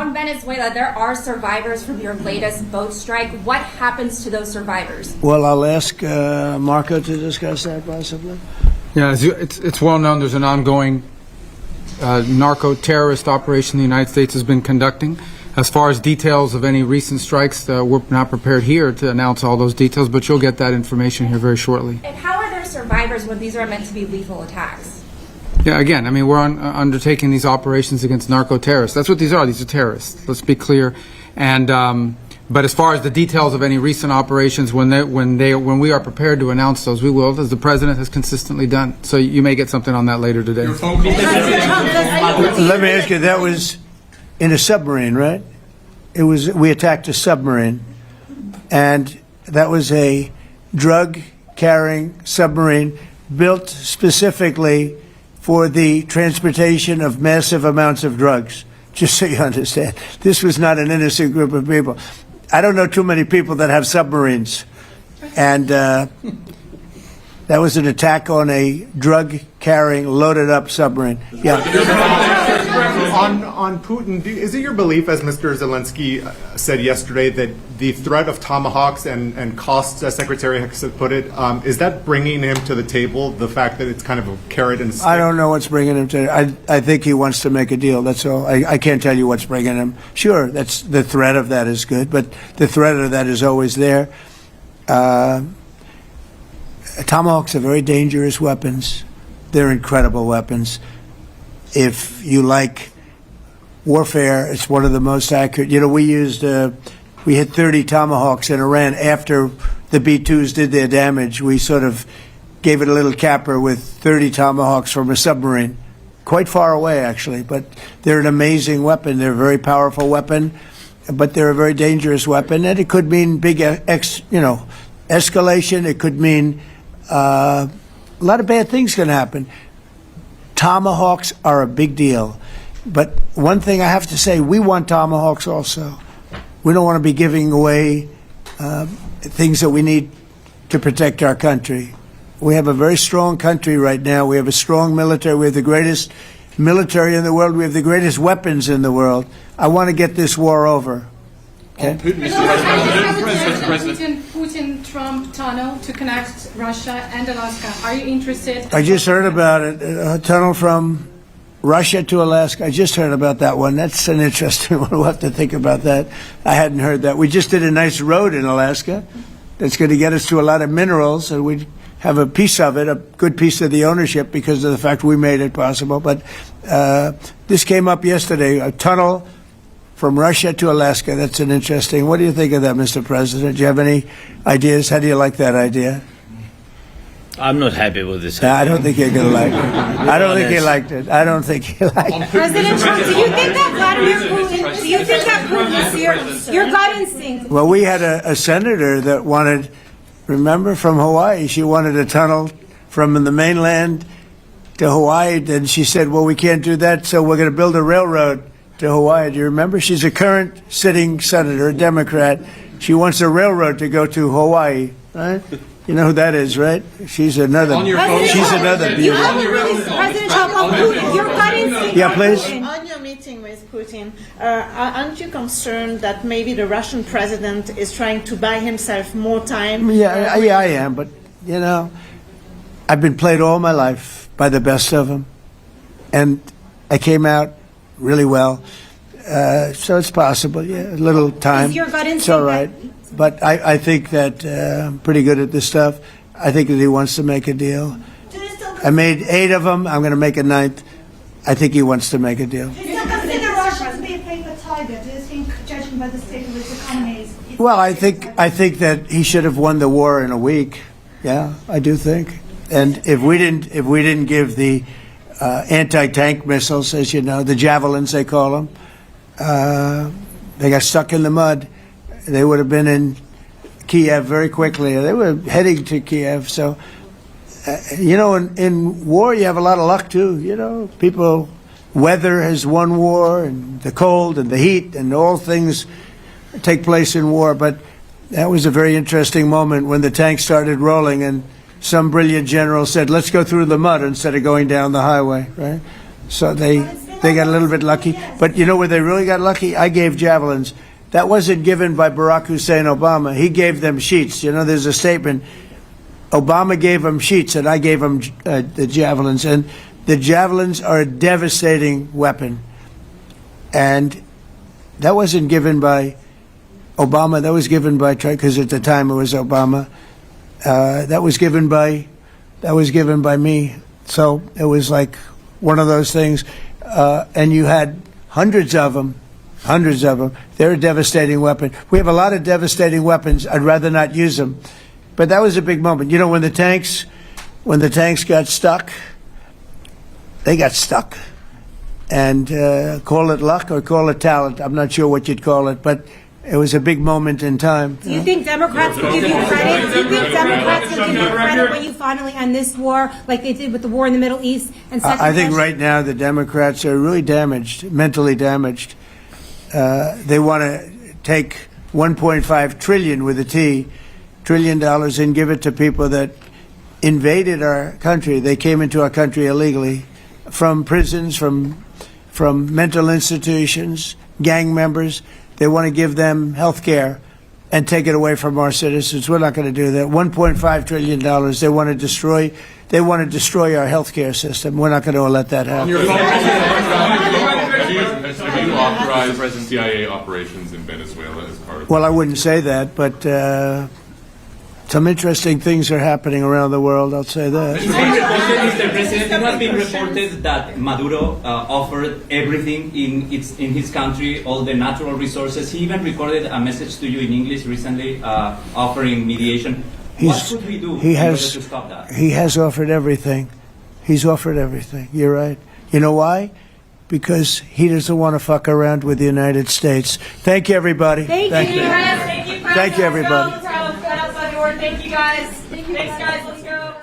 on Venezuela, there are survivors from your latest boat strike. What happens to those survivors? Well, I'll ask Marco to discuss that possibly. Yeah, it's well known there's an ongoing narco-terrorist operation the United States has been conducting. As far as details of any recent strikes, we're not prepared here to announce all those details, but you'll get that information here very shortly. And how are there survivors when these are meant to be lethal attacks? Yeah, again, I mean, we're undertaking these operations against narco-terrorists. That's what these are. These are terrorists. Let's be clear. And but as far as the details of any recent operations, when we are prepared to announce those, we will, as the president has consistently done. So you may get something on that later today. Let me ask you, that was in a submarine, right? We attacked a submarine, and that was a drug-carrying submarine built specifically for the transportation of massive amounts of drugs, just so you understand. This was not an innocent group of people. I don't know too many people that have submarines, and that was an attack on a drug-carrying, loaded-up submarine. Yeah. On Putin, is it your belief, as Mr. Zelensky said yesterday, that the threat of tomahawks and costs, as Secretary Hicks put it, is that bringing him to the table, the fact that it's kind of a carrot and stick? I don't know what's bringing him to it. I think he wants to make a deal, that's all. I can't tell you what's bringing him. Sure, that's the threat of that is good, but the threat of that is always there. Tomahawks are very dangerous weapons. They're incredible weapons. If you like warfare, it's one of the most accurate. You know, we hit 30 Tomahawks in Iran after the B-2s did their damage. We sort of gave it a little capper with 30 Tomahawks from a submarine, quite far away actually. But they're an amazing weapon. They're a very powerful weapon, but they're a very dangerous weapon, and it could mean big, escalation. It could mean a lot of bad things can happen. Tomahawks are a big deal. But one thing I have to say, we want tomahawks also. We don't want to be giving away things that we need to protect our country. We have a very strong country right now. We have a strong military. We have the greatest military in the world. We have the greatest weapons in the world. I want to get this war over. Okay? Putin-Trump tunnel to connect Russia and Alaska. Are you interested? I just heard about it. A tunnel from Russia to Alaska. I just heard about that one. That's an interesting one. We'll have to think about that. I hadn't heard that. We just did a nice road in Alaska that's going to get us to a lot of minerals, and we have a piece of it, a good piece of the ownership because of the fact we made it possible. But this came up yesterday, a tunnel from Russia to Alaska. That's an interesting. What do you think of that, Mr. President? Do you have any ideas? How do you like that idea? I'm not happy with this. I don't think you're going to like it. I don't think he liked it. I don't think he liked it. President Trump, do you think that Vladimir Putin, do you think that Putin is your gut instinct? Well, we had a senator that wanted, remember, from Hawaii, she wanted a tunnel from the mainland to Hawaii, and she said, well, we can't do that, so we're going to build a railroad to Hawaii. Do you remember? She's a current sitting senator, a Democrat. She wants a railroad to go to Hawaii, right? You know who that is, right? She's another. She's another beauty. President Trump, your gut instinct. Yeah, please. On your meeting with Putin, aren't you concerned that maybe the Russian president is trying to buy himself more time? Yeah, I am. But you know, I've been played all my life by the best of them, and I came out really well. So it's possible. Yeah, a little time. Is your gut instinct? It's all right. But I think that I'm pretty good at this stuff. I think that he wants to make a deal. I made 8 of them. I'm going to make a 9th. I think he wants to make a deal. Do you consider Russia to be a paper tiger? Do you think, judging by the state of its economy, well, I think that he should have won the war in a week. Yeah, I do think. And if we didn't give the anti-tank missiles, as you know, the javelins they call them, they got stuck in the mud. They would have been in Kiev very quickly. They were heading to Kiev. So, you know, in war, you have a lot of luck, too. You know, weather has won war, and the cold and the heat and all things take place in war. But that was a very interesting moment when the tanks started rolling and some brilliant general said, let's go through the mud instead of going down the highway, right? So they... They got a little bit lucky. But you know where they really got lucky? I gave javelins. That wasn't given by Barack Hussein Obama. He gave them sheets. You know, there's a statement. Obama gave them sheets, and I gave them the javelins. And the javelins are a devastating weapon. And that wasn't given by Obama. That was given by, because at the time it was Obama. That was given by me. So it was like one of those things. And you had hundreds of them. They're a devastating weapon. We have a lot of devastating weapons. I'd rather not use them. But that was a big moment. You know, when the tanks got stuck, they got stuck. And call it luck or call it talent. I'm not sure what you'd call it, but it was a big moment in time. Do you think Democrats will give you credit? Do you think Democrats will give you credit when you finally end this war, like they did with the war in the Middle East? And I think right now the Democrats are really damaged, mentally damaged. They want to take $1.5 trillion with a T, $1 trillion, and give it to people that invaded our country. They came into our country illegally from prisons, from mental institutions, gang members. They want to give them health care and take it away from our citizens. We're not going to do that. $1.5 trillion. They want to destroy our health care system. We're not going to let that happen. Have you authorized CIA operations in Venezuela as part of? Well, I wouldn't say that, but some interesting things are happening around the world. I'll say that. Mr. President, it has been reported that Maduro offered everything in his country, all the natural resources. He even recorded a message to you in English recently, offering mediation. What should we do in order to stop that? He has offered everything. He's offered everything. You're right. You know why? Because he doesn't want to fuck around with the United States. Thank you, everybody. Thank you. Thank you, everybody. Thank you, guys. Thanks, guys. Let's go.